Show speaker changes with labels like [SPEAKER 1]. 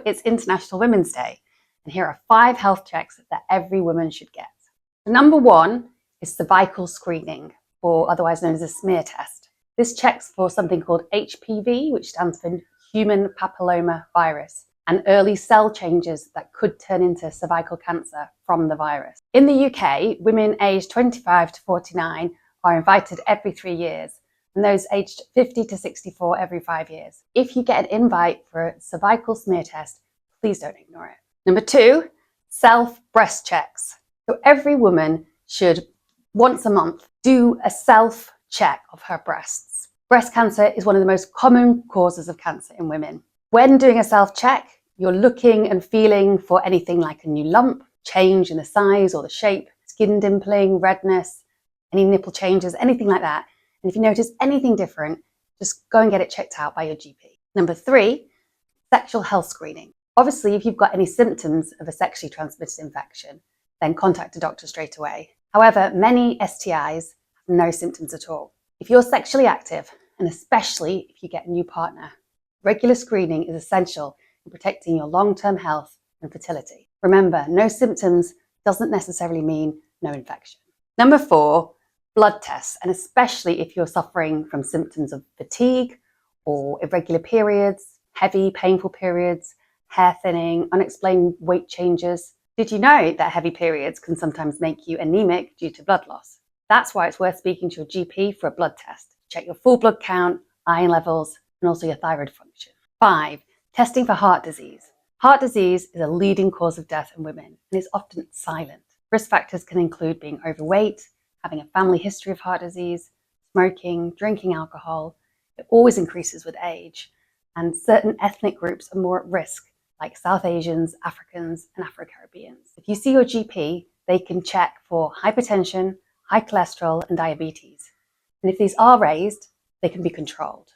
[SPEAKER 1] it's International Women's Day, and here are 5 health checks that every woman should get. Number 1 is cervical screening, or otherwise known as a smear test. This checks for something called HPV, which stands for human papilloma virus, and early cell changes that could turn into cervical cancer from the virus. In the UK, women aged 25 to 49 are invited every 3 years, and those aged 50 to 64 every 5 years. If you get an invite for a cervical smear test, please don't ignore it. Number 2, self-breast checks. So every woman should, once a month, do a self-check of her breasts. Breast cancer is one of the most common causes of cancer in women. When doing a self-check, you're looking and feeling for anything like a new lump, change in the size or the shape, skin dimpling, redness, any nipple changes, anything like that. And if you notice anything different, just go and get it checked out by your GP. Number 3, sexual health screening. Obviously, if you've got any symptoms of a sexually transmitted infection, then contact a doctor straight away. However, many STIs have no symptoms at all. If you're sexually active, and especially if you get a new partner, regular screening is essential in protecting your long-term health and fertility. Remember, no symptoms doesn't necessarily mean no infection. Number 4, blood tests, and especially if you're suffering from symptoms of fatigue or irregular periods, heavy, painful periods, hair thinning, unexplained weight changes. Did you know that heavy periods can sometimes make you anemic due to blood loss? That's why it's worth speaking to your GP for a blood test. Check your full blood count, iron levels, and also your thyroid function. 5, testing for heart disease. Heart disease is a leading cause of death in women and is often silent. Risk factors can include being overweight, having a family history of heart disease, smoking, drinking alcohol. It always increases with age, and certain ethnic groups are more at risk, like South Asians, Africans, and Afro-Caribbeans. If you see your GP, they can check for hypertension, high cholesterol, and diabetes. And if these are raised, they can be controlled.